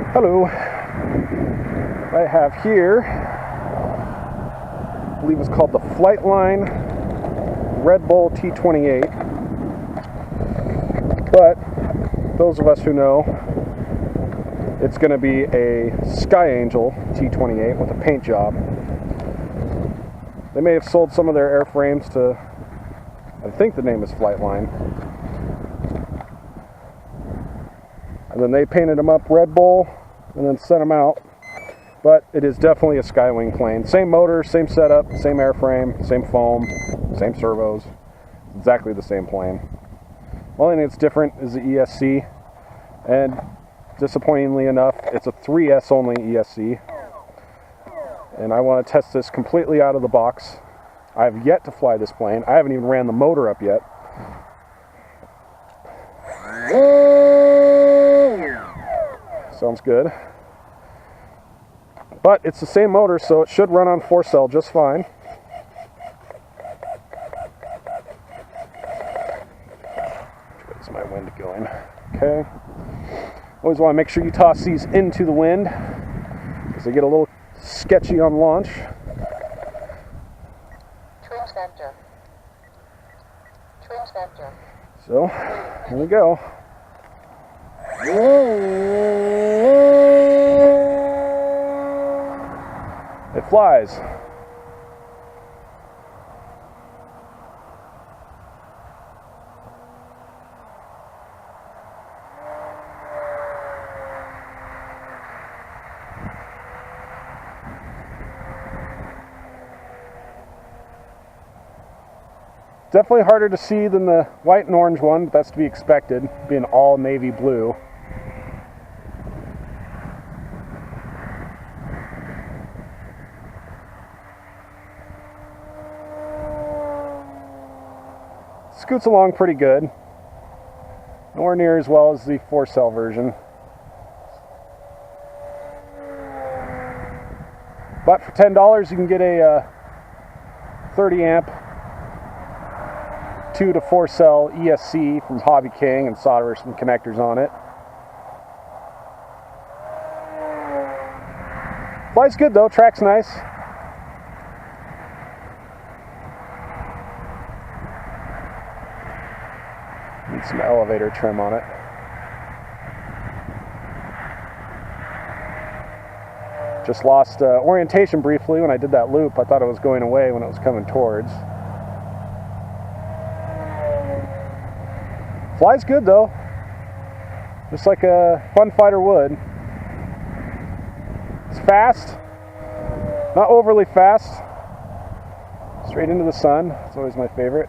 Hello. I have here, I believe it's called the Flightline Red Bull T28. But those of us who know, it's going to be a Sky Angel T28 with a paint job. They may have sold some of their airframes to, I think the name is Flightline. And then they painted them up Red Bull and then sent them out. But it is definitely a Skywing plane. Same motor, same setup, same airframe, same foam, same servos. Exactly the same plane. The only thing that's different is the ESC. And disappointingly enough, it's a 3S only ESC. And I want to test this completely out of the box. I have yet to fly this plane. I haven't even ran the motor up yet. Sounds good. But it's the same motor, so it should run on 4-cell just fine. Which way is my wind going? Okay. Always want to make sure you toss these into the wind, because they get a little sketchy on launch. Trim center. Trim center. So, here we go. It flies. Definitely harder to see than the white and orange one, but that's to be expected, being all navy blue. Scoots along pretty good. Nowhere near as well as the 4-cell version. But for $10 you can get a 30 amp 2 to 4 cell ESC from Hobby King and solder some connectors on it. Flies good though, track's nice. Need some elevator trim on it. Just lost orientation briefly when I did that loop. I thought it was going away when it was coming towards. Flies good though, just like a fun fighter would. It's fast, not overly fast. Straight into the sun, it's always my favorite.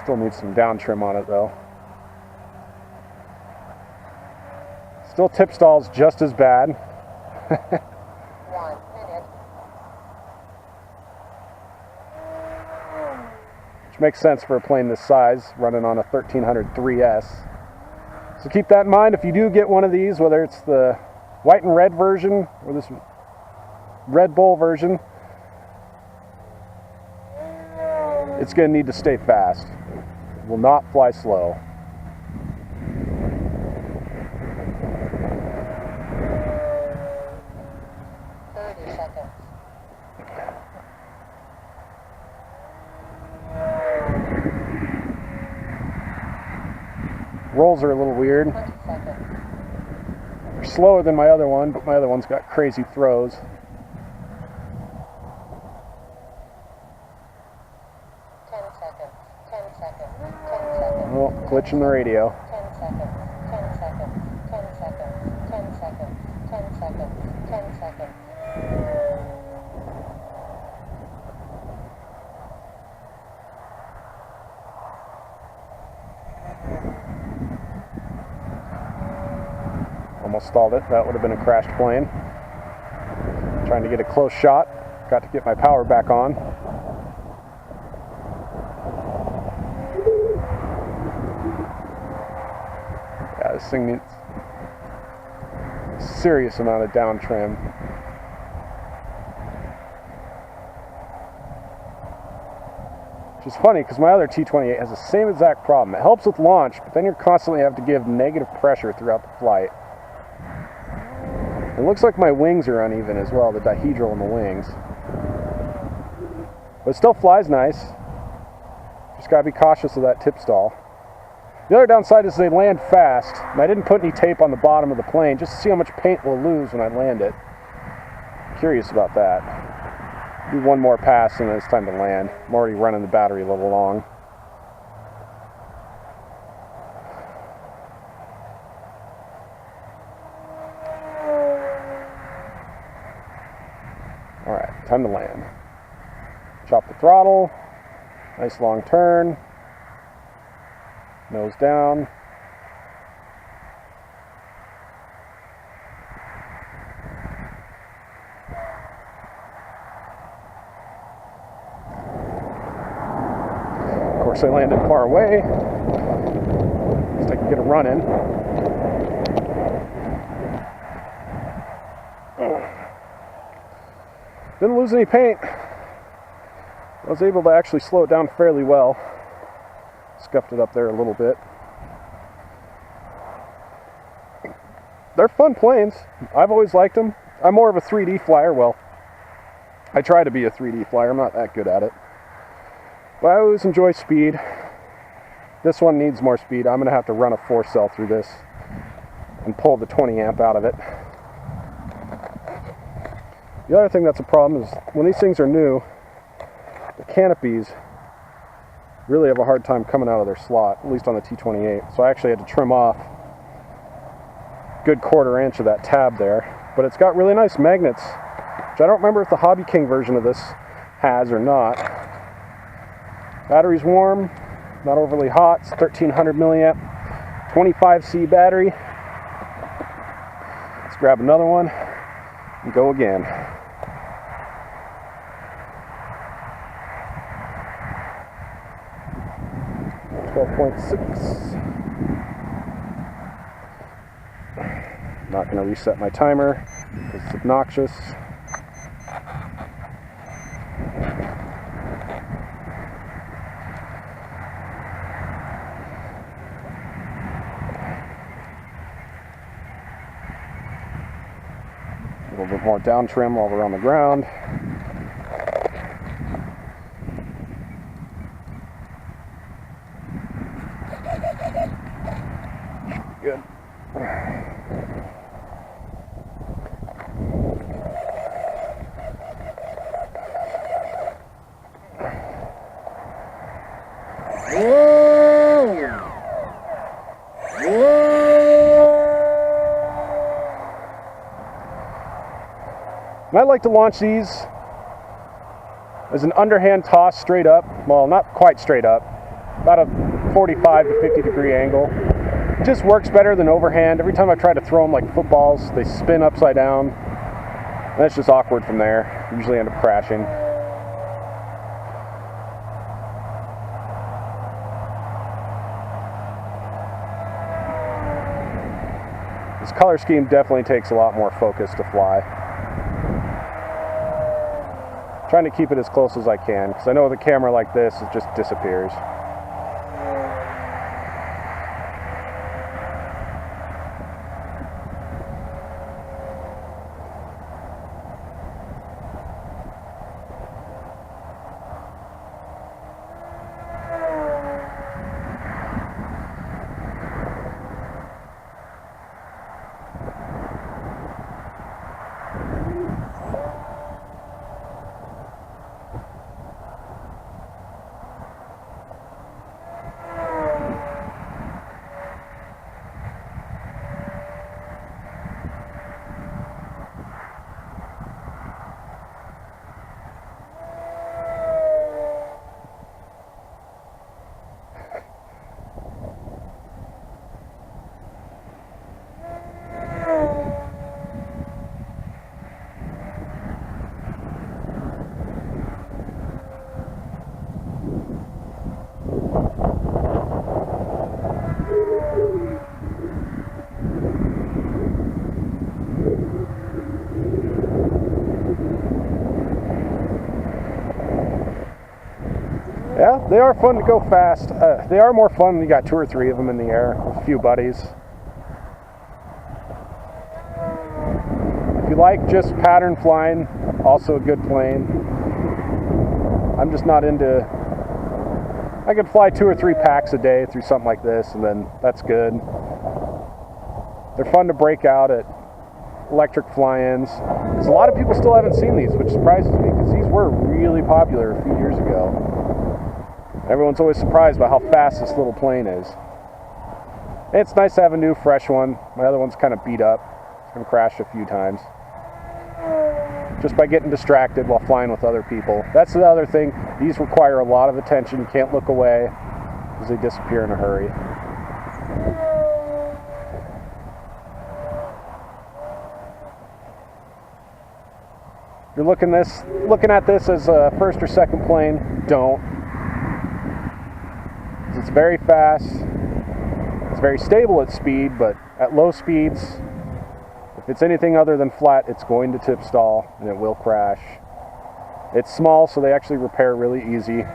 Still needs some down trim on it though. Still tip stalls just as bad. 1 minute. Which makes sense for a plane this size, running on a 1300 3S. So keep that in mind if you do get one of these, whether it's the white and red version or this Red Bull version, it's going to need to stay fast. It will not fly slow. Rolls are a little weird. They're slower than my other one, but my other one's got crazy throws. 10 seconds. 10 seconds. 10 seconds. Oh, glitch in the radio. 10 seconds. 10 seconds. 10 seconds. 10 seconds. 10 seconds. 10 seconds. Almost stalled it. That would have been a crashed plane. Trying to get a close shot. Got to get my power back on. Yeah, this thing needs a serious amount of down trim. Which is funny because my other T-28 has the same exact problem. It helps with launch, but then you're constantly have to give negative pressure throughout the flight. It looks like my wings are uneven as well, the dihedral in the wings. But it still flies nice. Just gotta be cautious of that tip stall. The other downside is they land fast, and I didn't put any tape on the bottom of the plane just to see how much paint we'll lose when I land it. Curious about that. Do one more pass and then it's time to land. I'm already running the battery a little long. Alright, time to land. Chop the throttle. Nice long turn. Nose down. Of course, I landed far away. At least I can get a run in. Didn't lose any paint. I was able to actually slow it down fairly well. Scuffed it up there a little bit. They're fun planes. I've always liked them. I'm more of a 3D flyer. Well, I try to be a 3D flyer. I'm not that good at it. But I always enjoy speed. This one needs more speed. I'm going to have to run a 4-cell through this and pull the 20 amp out of it. The other thing that's a problem is when these things are new, the canopies really have a hard time coming out of their slot, at least on the T-28. So I actually had to trim off a good 1/4 inch of that tab there. But it's got really nice magnets, which I don't remember if the Hobby King version of this has or not. Battery's warm, not overly hot. It's 1300 milliamp, 25C battery. Let's grab another one and go again. 12.6. Not going to reset my timer because it's obnoxious. A little bit more down trim while we're on the ground. Good. And I like to launch these as an underhand toss straight up. Well, not quite straight up, about a 45 to 50 degree angle. It just works better than overhand. Every time I try to throw them like footballs, they spin upside down. And it's just awkward from there. Usually end up crashing. This color scheme definitely takes a lot more focus to fly. Trying to keep it as close as I can, because I know with a camera like this, it just disappears. Yeah, they are fun to go fast. They are more fun when you got 2 or 3 of them in the air with a few buddies. If you like just pattern flying, also a good plane. I'm just not into... I could fly 2 or 3 packs a day through something like this, and then that's good. They're fun to break out at electric fly-ins. Because a lot of people still haven't seen these, which surprises me, because these were really popular a few years ago. Everyone's always surprised by how fast this little plane is. And it's nice to have a new, fresh one. My other one's kind of beat up. It's been crashed a few times. Just by getting distracted while flying with other people. That's the other thing. These require a lot of attention. You can't look away because they disappear in a hurry. If you're looking at this as a first or second plane, don't. It's very fast. It's very stable at speed, but at low speeds, if it's anything other than flat, it's going to tip stall and it will crash. It's small, so they actually repair really easy.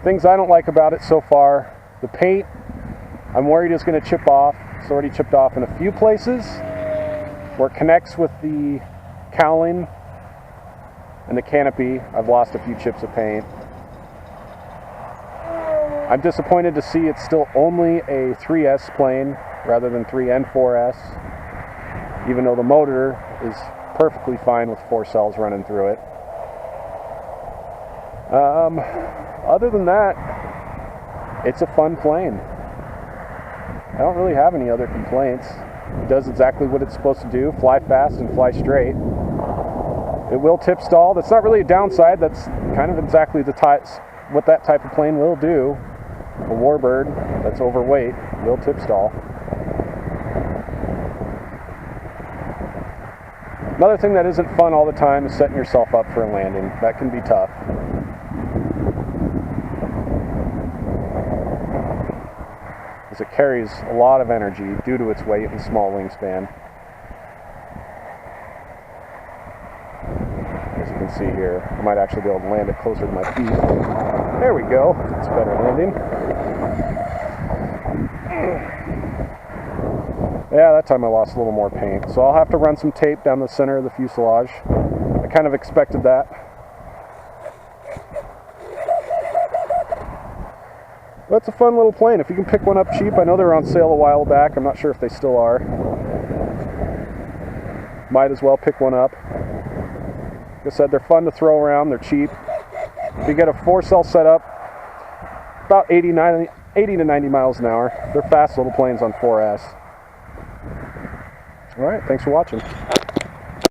Things I don't like about it so far, the paint, I'm worried is going to chip off. It's already chipped off in a few places where it connects with the cowling and the canopy. I've lost a few chips of paint. I'm disappointed to see it's still only a 3S plane rather than 3 and 4S, even though the motor is perfectly fine with 4 cells running through it. Other than that, it's a fun plane. I don't really have any other complaints. It does exactly what it's supposed to do, fly fast and fly straight. It will tip stall. That's not really a downside. That's kind of exactly what that type of plane will do. A warbird that's overweight will tip stall. Another thing that isn't fun all the time is setting yourself up for a landing. That can be tough. Because it carries a lot of energy due to its weight and small wingspan. As you can see here, I might actually be able to land it closer to my feet. There we go. It's better landing. Yeah, that time I lost a little more paint. So I'll have to run some tape down the center of the fuselage. I kind of expected that. But it's a fun little plane. If you can pick one up cheap, I know they were on sale a while back. I'm not sure if they still are. Might as well pick one up. Like I said, they're fun to throw around. They're cheap. If you get a 4-cell setup, about 80 to 90 miles an hour. They're fast little planes on 4S. All right, thanks for watching.